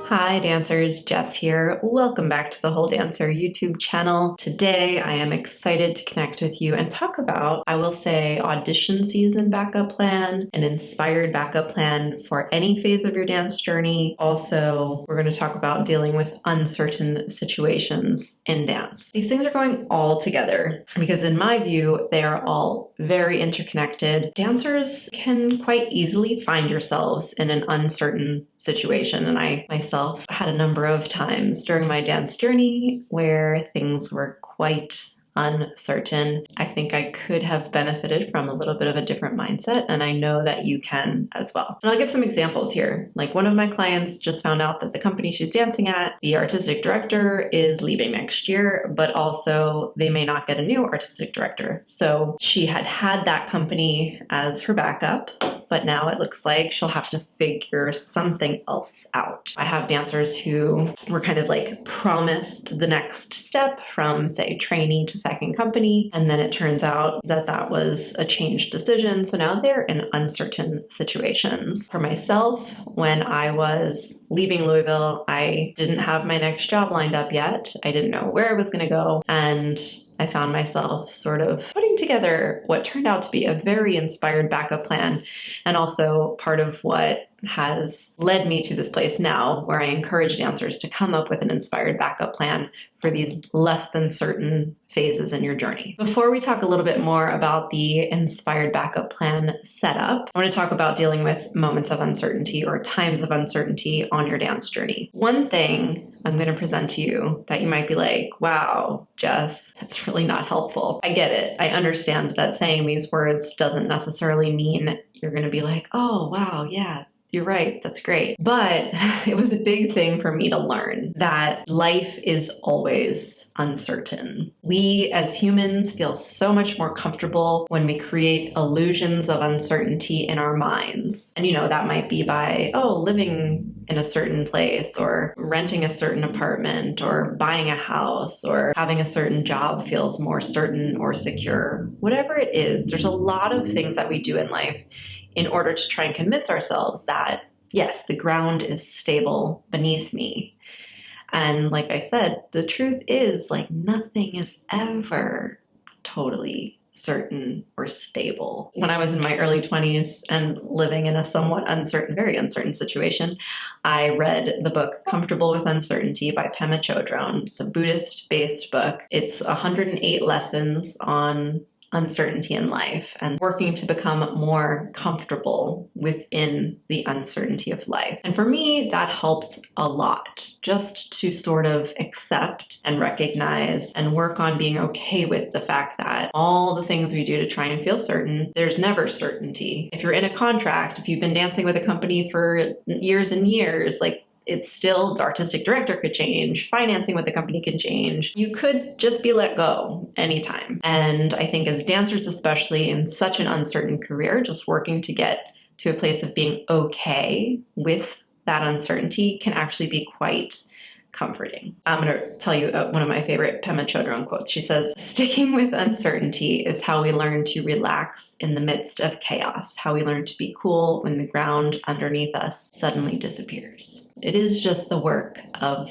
Hi dancers, Jess here. Welcome back to the Whole Dancer YouTube channel. Today I am excited to connect with you and talk about, I will say, audition season backup plan, an inspired backup plan for any phase of your dance journey. Also, we're going to talk about dealing with uncertain situations in dance. These things are going all together because in my view, they are all very interconnected. Dancers can quite easily find yourselves in an uncertain situation, and I myself had a number of times during my dance journey where things were quite uncertain. I think I could have benefited from a little bit of a different mindset, and I know that you can as well. And I'll give some examples here. Like one of my clients just found out that the company she's dancing at, the artistic director is leaving next year, but also they may not get a new artistic director. So she had that company as her backup, but now it looks like she'll have to figure something else out. I have dancers who were kind of like promised the next step from, say, trainee to second company, and then it turns out that that was a changed decision. So now they're in uncertain situations. For myself, when I was leaving Louisville, I didn't have my next job lined up yet. I didn't know where I was going to go, and I found myself sort of putting together what turned out to be a very inspired backup plan, and also part of what has led me to this place now where I encourage dancers to come up with an inspired backup plan for these less than certain phases in your journey. Before we talk a little bit more about the inspired backup plan setup, I want to talk about dealing with moments of uncertainty or times of uncertainty on your dance journey. One thing I'm going to present to you that you might be like, wow, Jess, that's really not helpful. I get it. I understand that saying these words doesn't necessarily mean you're going to be like, oh, wow, yeah, you're right, that's great. But it was a big thing for me to learn that life is always uncertain. We as humans feel so much more comfortable when we create illusions of uncertainty in our minds. And that might be by, living in a certain place, or renting a certain apartment, or buying a house, or having a certain job feels more certain or secure. Whatever it is, there's a lot of things that we do in life in order to try and convince ourselves that, yes, the ground is stable beneath me. And like I said, the truth is, like, nothing is ever totally certain or stable. When I was in my early 20s and living in a somewhat uncertain, very uncertain situation, I read the book Comfortable with Uncertainty by Pema Chodron. It's a Buddhist-based book. It's 108 lessons on uncertainty in life and working to become more comfortable within the uncertainty of life. And for me, that helped a lot, just to sort of accept and recognize and work on being okay with the fact that all the things we do to try and feel certain, there's never certainty. If you're in a contract, if you've been dancing with a company for years and years, like, it's still, the artistic director could change, financing with the company can change. You could just be let go anytime. And I think as dancers, especially in such an uncertain career, just working to get to a place of being okay with that uncertainty can actually be quite comforting. I'm going to tell you one of my favorite Pema Chodron quotes. She says, "Sticking with uncertainty is how we learn to relax in the midst of chaos, how we learn to be cool when the ground underneath us suddenly disappears." It is just the work of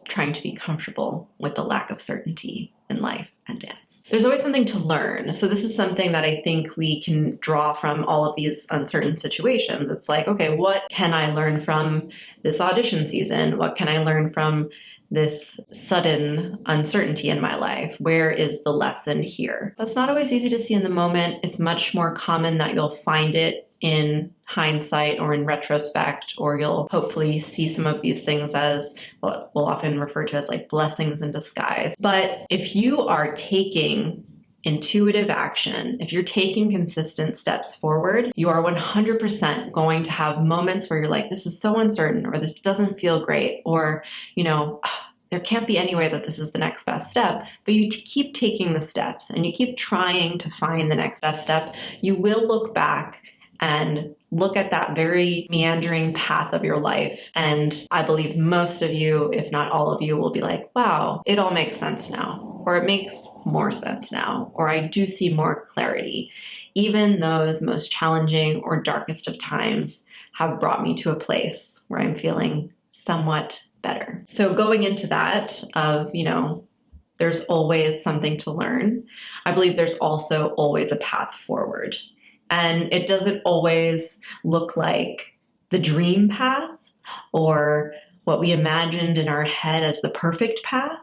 trying to be comfortable with the lack of certainty in life and dance. There's always something to learn. So this is something that I think we can draw from all of these uncertain situations. It's like, okay, what can I learn from this audition season? What can I learn from this sudden uncertainty in my life? Where is the lesson here? That's not always easy to see in the moment. It's much more common that you'll find it in hindsight or in retrospect, or you'll hopefully see some of these things as what we'll often refer to as like blessings in disguise. But if you are taking intuitive action, if you're taking consistent steps forward, you are 100% going to have moments where you're like, this is so uncertain, or this doesn't feel great, or, there can't be any way that this is the next best step. But you keep taking the steps and you keep trying to find the next best step. You will look back and look at that very meandering path of your life. And I believe most of you, if not all of you, will be like, wow, it all makes sense now, or it makes more sense now, or I do see more clarity. Even those most challenging or darkest of times have brought me to a place where I'm feeling somewhat better. So going into that of, there's always something to learn, I believe there's also always a path forward. And it doesn't always look like the dream path or what we imagined in our head as the perfect path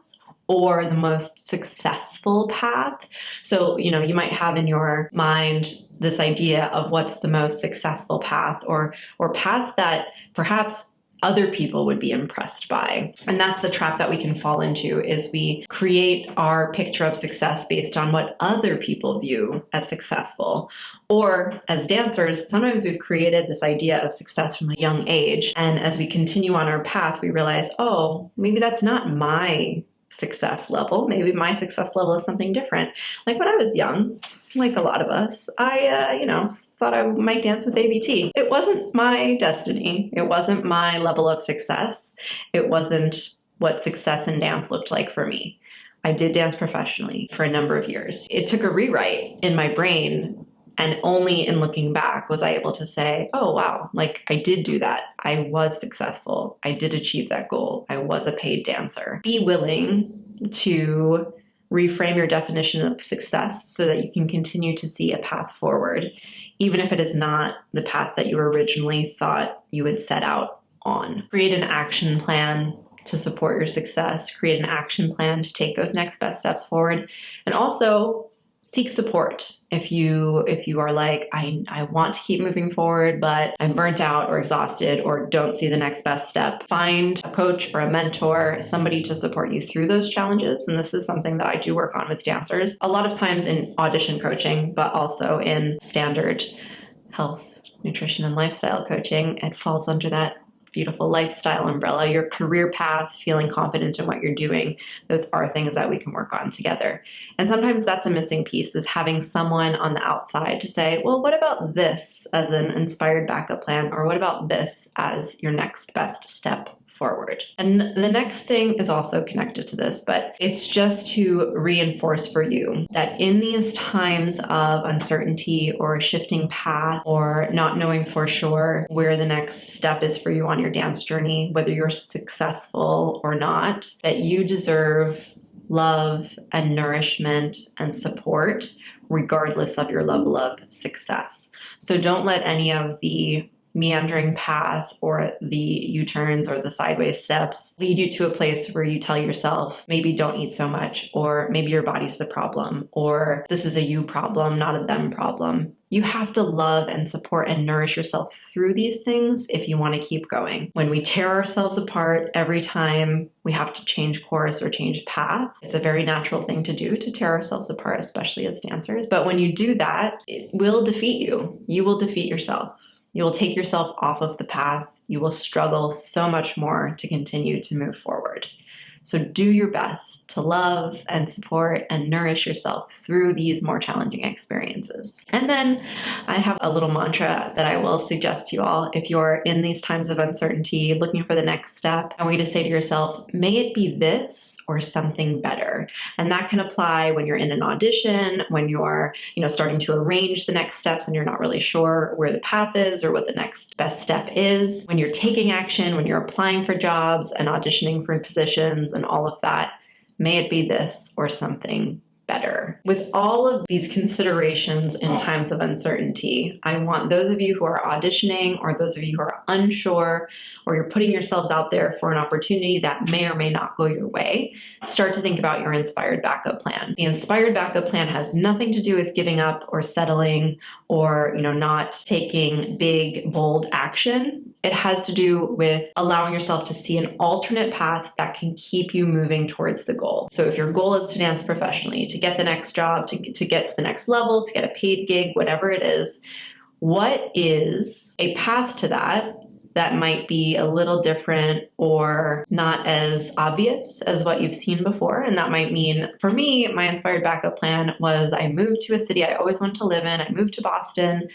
or the most successful path. So, you might have in your mind this idea of what's the most successful path or path that perhaps other people would be impressed by. And that's the trap that we can fall into, is we create our picture of success based on what other people view as successful. Or as dancers, sometimes we've created this idea of success from a young age. And as we continue on our path, we realize, oh, maybe that's not my success level. Maybe my success level is something different. Like when I was young, like a lot of us, I, thought I might dance with ABT. It wasn't my destiny. It wasn't my level of success. It wasn't what success in dance looked like for me. I did dance professionally for a number of years. It took a rewrite in my brain, and only in looking back was I able to say, oh, wow, like I did do that. I was successful. I did achieve that goal. I was a paid dancer. Be willing to reframe your definition of success so that you can continue to see a path forward, even if it is not the path that you originally thought you would set out on. Create an action plan to support your success. Create an action plan to take those next best steps forward. And also seek support. If you are like, I want to keep moving forward, but I'm burnt out or exhausted or don't see the next best step, find a coach or a mentor, somebody to support you through those challenges. And this is something that I do work on with dancers, a lot of times in audition coaching, but also in standard health, nutrition, and lifestyle coaching. It falls under that beautiful lifestyle umbrella. Your career path, feeling confident in what you're doing, those are things that we can work on together. And sometimes that's a missing piece, is having someone on the outside to say, well, what about this as an inspired backup plan? Or what about this as your next best step forward? And the next thing is also connected to this, but it's just to reinforce for you that in these times of uncertainty or shifting path or not knowing for sure where the next step is for you on your dance journey, whether you're successful or not, that you deserve love and nourishment and support regardless of your level of success. So don't let any of the meandering path or the U-turns or the sideways steps lead you to a place where you tell yourself, maybe don't eat so much, or maybe your body's the problem, or this is a you problem, not a them problem. You have to love and support and nourish yourself through these things if you want to keep going. When we tear ourselves apart every time we have to change course or change path, it's a very natural thing to do, to tear ourselves apart, especially as dancers. But when you do that, it will defeat you. You will defeat yourself. You will take yourself off of the path. You will struggle so much more to continue to move forward. So do your best to love and support and nourish yourself through these more challenging experiences. And then I have a little mantra that I will suggest to you all. If you're in these times of uncertainty, looking for the next step, I want you to say to yourself, may it be this or something better. And that can apply when you're in an audition, when you're, starting to arrange the next steps and you're not really sure where the path is or what the next best step is, when you're taking action, when you're applying for jobs and auditioning for positions and all of that. May it be this or something better. With all of these considerations in times of uncertainty, I want those of you who are auditioning or those of you who are unsure or you're putting yourselves out there for an opportunity that may or may not go your way, start to think about your inspired backup plan. The inspired backup plan has nothing to do with giving up or settling or, not taking big, bold action. It has to do with allowing yourself to see an alternate path that can keep you moving towards the goal. So if your goal is to dance professionally, to get the next job, to get to the next level, to get a paid gig, whatever it is, what is a path to that might be a little different or not as obvious as what you've seen before? And that might mean, for me, my inspired backup plan was I moved to a city I always wanted to live in. I moved to Boston.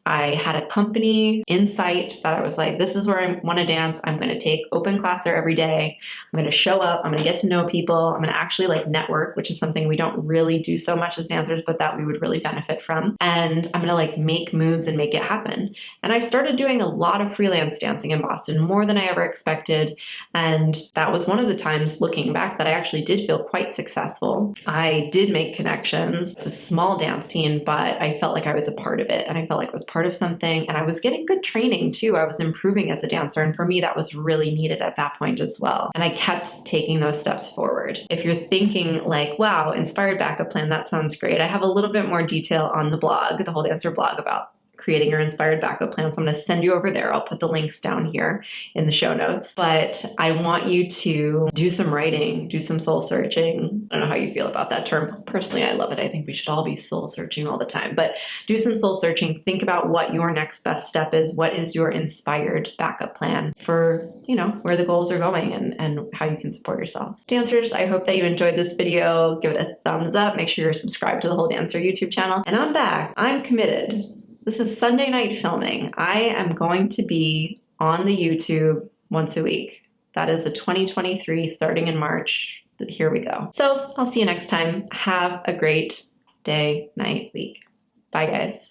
I had a company in sight that I was like, this is where I want to dance. I'm going to take open class there every day. I'm going to show up. I'm going to get to know people. I'm going to actually like network, which is something we don't really do so much as dancers, but that we would really benefit from. And I'm going to like make moves and make it happen. And I started doing a lot of freelance dancing in Boston, more than I ever expected. And that was one of the times looking back that I actually did feel quite successful. I did make connections. It's a small dance scene, but I felt like I was a part of it, and I felt like I was part of something, and I was getting good training too. I was improving as a dancer, and for me that was really needed at that point as well. And I kept taking those steps forward. If you're thinking like, wow, inspired backup plan, that sounds great, I have a little bit more detail on the blog, the Whole Dancer blog, about creating your inspired backup plan. So I'm going to send you over there. I'll put the links down here in the show notes. But I want you to do some writing, do some soul searching. I don't know how you feel about that term. Personally, I love it. I think we should all be soul searching all the time. But do some soul searching. Think about what your next best step is. What is your inspired backup plan for, where the goals are going and how you can support yourselves. Dancers, I hope that you enjoyed this video. Give it a thumbs up. Make sure you're subscribed to the Whole Dancer YouTube channel. And I'm back. I'm committed. This is Sunday night filming. I am going to be on the YouTube once a week. That is a 2023 starting in March. Here we go. So I'll see you next time. Have a great day, night, week. Bye, guys.